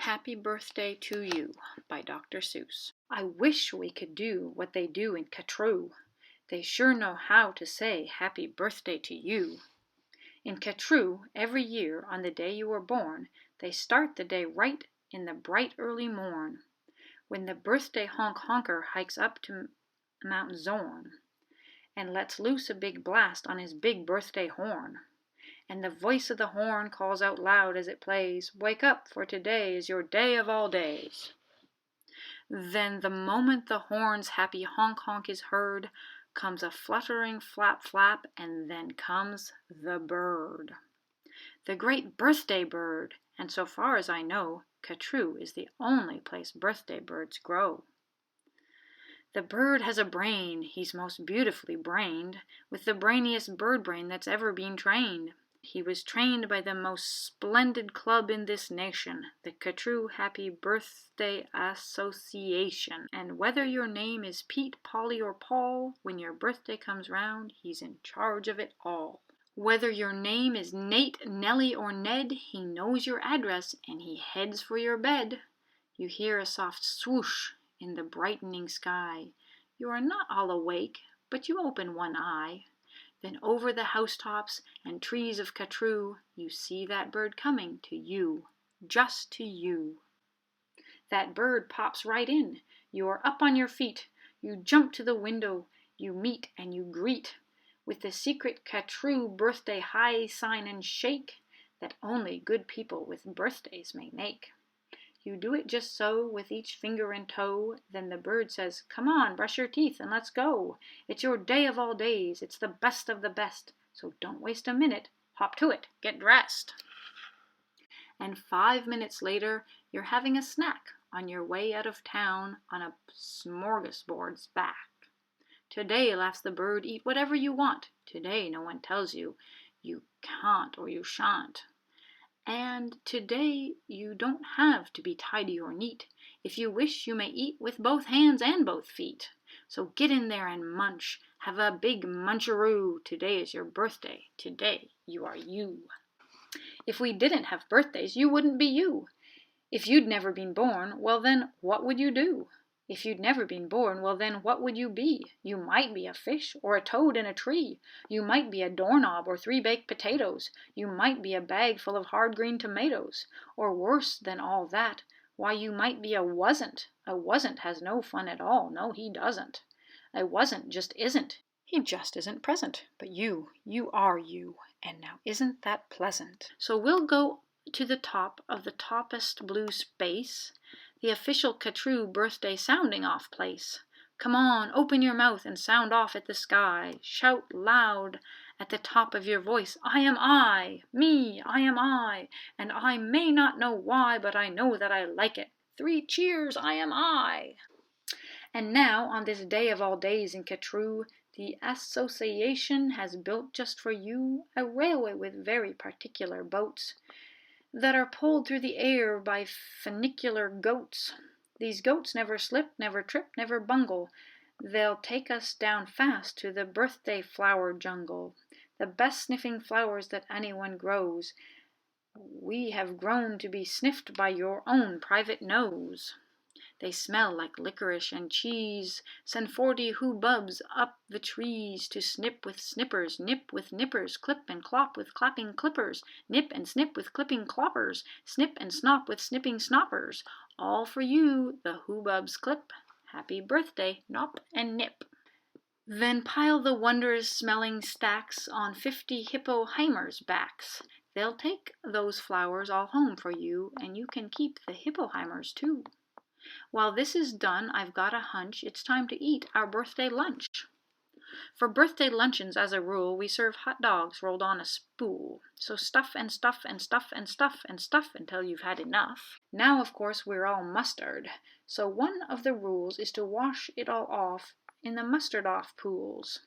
Happy Birthday to You by Dr. Seuss. I wish we could do what they do in Catrou. They sure know how to say happy birthday to you. In Catrou, every year on the day you were born, they start the day right in the bright early morn, when the birthday honker hikes up to Mount Zorn and lets loose a big blast on his big birthday horn. And the voice of the horn calls out loud as it plays, "Wake up, for today is your day of all days." Then the moment the horn's happy honk is heard, comes a fluttering flap, and then comes the bird. The great birthday bird, and so far as I know, Catrou is the only place birthday birds grow. The bird has a brain, he's most beautifully brained, with the brainiest bird brain that's ever been trained. He was trained by the most splendid club in this nation, the Catrou Happy Birthday Association. And whether your name is Pete, Polly, or Paul, when your birthday comes round, he's in charge of it all. Whether your name is Nate, Nellie, or Ned, he knows your address and he heads for your bed. You hear a soft swoosh in the brightening sky. You are not all awake, but you open one eye. Then over the housetops and trees of Catrou, you see that bird coming to you, just to you. That bird pops right in. You are up on your feet. You jump to the window. You meet and you greet with the secret Catrou birthday high sign and shake that only good people with birthdays may make. You do it just so, with each finger and toe. Then the bird says, "Come on, brush your teeth and let's go. It's your day of all days. It's the best of the best. So don't waste a minute. Hop to it. Get dressed." And 5 minutes later, you're having a snack on your way out of town on a smorgasbord's back. Today, laughs the bird, eat whatever you want. Today, no one tells you can't or you shan't. And today you don't have to be tidy or neat. If you wish, you may eat with both hands and both feet. So get in there and munch. Have a big muncharoo. Today is your birthday. Today you are you. If we didn't have birthdays, you wouldn't be you. If you'd never been born, well then, what would you do? If you'd never been born, well then, what would you be? You might be a fish or a toad in a tree. You might be a doorknob or 3 baked potatoes. You might be a bag full of hard green tomatoes. Or worse than all that, why, you might be a wasn't. A wasn't has no fun at all. No, he doesn't. A wasn't just isn't. He just isn't present. But you are you. And now isn't that pleasant? So we'll go to the top of the toppest blue space, the official Catrou birthday sounding off place. Come on, open your mouth and sound off at the sky. Shout loud at the top of your voice, "I am I, me, I am I, and I may not know why, but I know that I like it. 3 cheers, I am I." And now, on this day of all days in Catrou, the association has built just for you a railway with very particular boats that are pulled through the air by funicular goats. These goats never slip, never trip, never bungle. They'll take us down fast to the birthday flower jungle, the best sniffing flowers that anyone grows. We have grown to be sniffed by your own private nose. They smell like licorice and cheese. Send 40 hoobubs up the trees to snip with snippers, nip with nippers, clip and clop with clapping clippers, nip and snip with clipping cloppers, snip and snop with snipping snoppers. All for you, the hoobubs clip. Happy birthday, nop and nip. Then pile the wondrous smelling stacks on 50 hippoheimers' backs. They'll take those flowers all home for you, and you can keep the hippoheimers too. While this is done, I've got a hunch it's time to eat our birthday lunch. For birthday luncheons, as a rule, we serve hot dogs rolled on a spool. So stuff and stuff and stuff and stuff and stuff until you've had enough. Now, of course, we're all mustard. So one of the rules is to wash it all off in the mustard-off pools,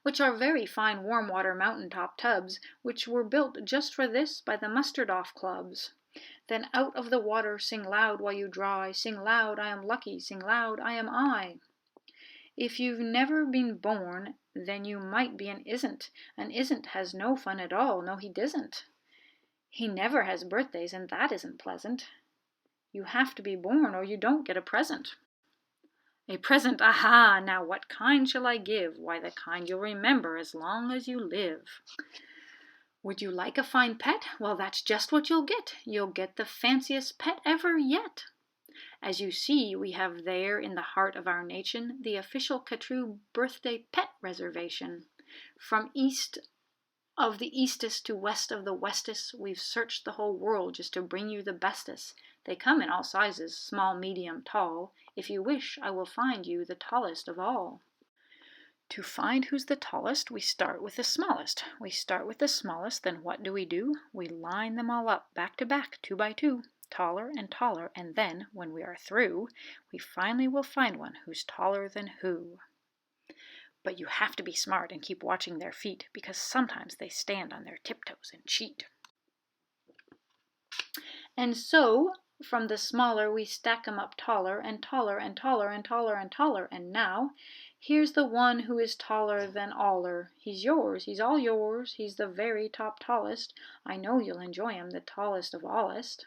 which are very fine warm water mountaintop tubs, which were built just for this by the mustard-off clubs. Then out of the water sing loud while you dry. Sing loud, I am lucky. Sing loud, I am I. If you've never been born, then you might be an isn't. An isn't has no fun at all. No, he doesn't. He never has birthdays, and that isn't pleasant. You have to be born or you don't get a present. A present, aha! Now what kind shall I give? Why, the kind you'll remember as long as you live. Would you like a fine pet? Well, that's just what you'll get. You'll get the fanciest pet ever yet. As you see, we have there in the heart of our nation the official Catrue birthday pet reservation. From east of the eastest to west of the westest, we've searched the whole world just to bring you the bestest. They come in all sizes, small, medium, tall. If you wish, I will find you the tallest of all. To find who's the tallest, we start with the smallest. We start with the smallest, then what do? We line them all up, back to back, 2 by 2, taller and taller, and then, when we are through, we finally will find one who's taller than who. But you have to be smart and keep watching their feet, because sometimes they stand on their tiptoes and cheat. And so, from the smaller, we stack 'em up taller and taller and taller and taller and taller, and now, here's the one who is taller than aller. He's yours, he's all yours, he's the very top tallest. I know you'll enjoy him, the tallest of allest.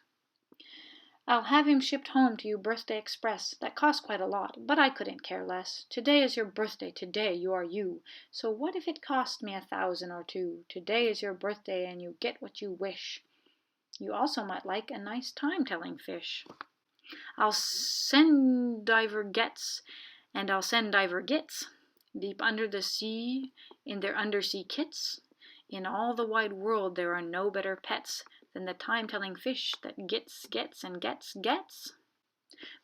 I'll have him shipped home to you birthday express. That costs quite a lot, but I couldn't care less. Today is your birthday, today you are you. So what if it cost me 1,000 or 2? Today is your birthday and you get what you wish. You also might like a nice time-telling fish. I'll send diver gets, and I'll send diver gets, deep under the sea in their undersea kits. In all the wide world there are no better pets than the time-telling fish that gets.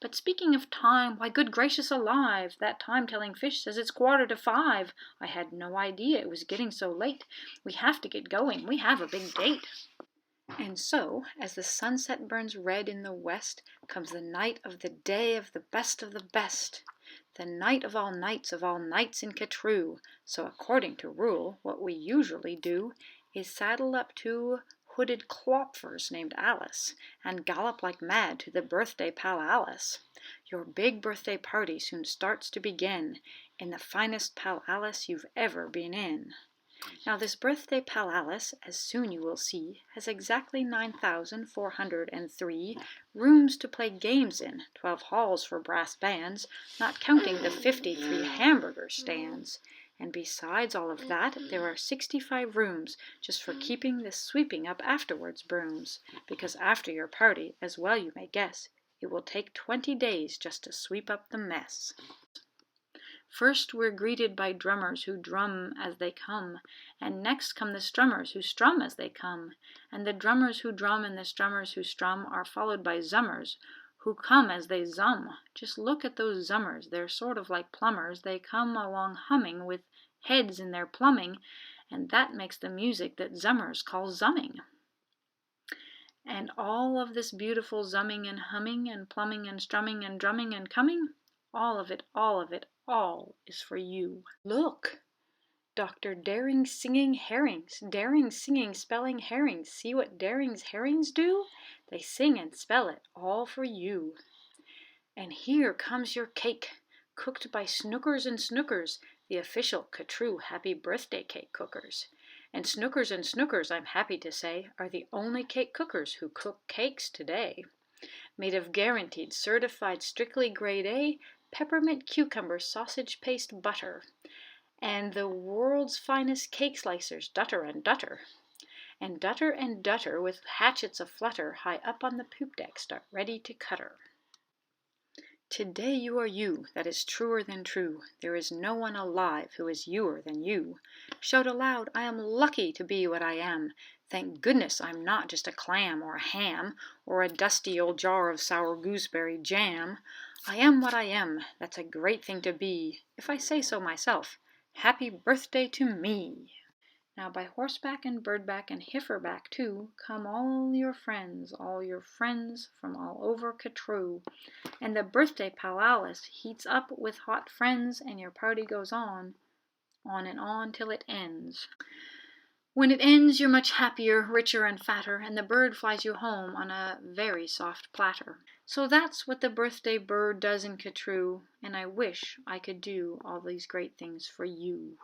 But speaking of time, why, good gracious alive, that time-telling fish says it's 4:45. I had no idea it was getting so late. We have to get going. We have a big date. And so, as the sunset burns red in the west, comes the night of the day of the best, the night of all nights in Catrue. So according to rule, what we usually do is saddle up 2 hooded klopfers named Alice, and gallop like mad to the birthday palace. Your big birthday party soon starts to begin, in the finest palace you've ever been in. Now this birthday palace, as soon you will see, has exactly 9,403 rooms to play games in, 12 halls for brass bands, not counting the 53 hamburger stands. And besides all of that, there are 65 rooms just for keeping the sweeping up afterwards brooms, because after your party, as well you may guess, it will take 20 days just to sweep up the mess. First we're greeted by drummers who drum as they come, and next come the strummers who strum as they come, and the drummers who drum and the strummers who strum are followed by zummers who come as they zum. Just look at those zummers, they're sort of like plumbers. They come along humming with heads in their plumbing, and that makes the music that zummers call zumming. And all of this beautiful zumming and humming and plumbing and strumming and drumming and coming, all of it is for you. Look! Dr. Daring singing herrings. Daring singing spelling herrings. See what Daring's herrings do? They sing and spell it all for you. And here comes your cake, cooked by Snookers and Snookers, the official Catrue happy birthday cake cookers. And Snookers, I'm happy to say, are the only cake cookers who cook cakes today. Made of guaranteed, certified, strictly grade A, peppermint cucumber sausage paste butter, and the world's finest cake slicers, Dutter and Dutter. And Dutter with hatchets aflutter high up on the poop deck start ready to cutter. Today you are you, that is truer than true. There is no one alive who is youer than you. Shout aloud, I am lucky to be what I am. Thank goodness I'm not just a clam or a ham, or a dusty old jar of sour gooseberry jam. I am what I am, that's a great thing to be. If I say so myself, happy birthday to me. Now by horseback and birdback and heiferback too, come all your friends from all over Catrue. And the birthday palace heats up with hot friends, and your party goes on and on till it ends. When it ends, you're much happier, richer and fatter, and the bird flies you home on a very soft platter. So that's what the birthday bird does in Catrue, and I wish I could do all these great things for you.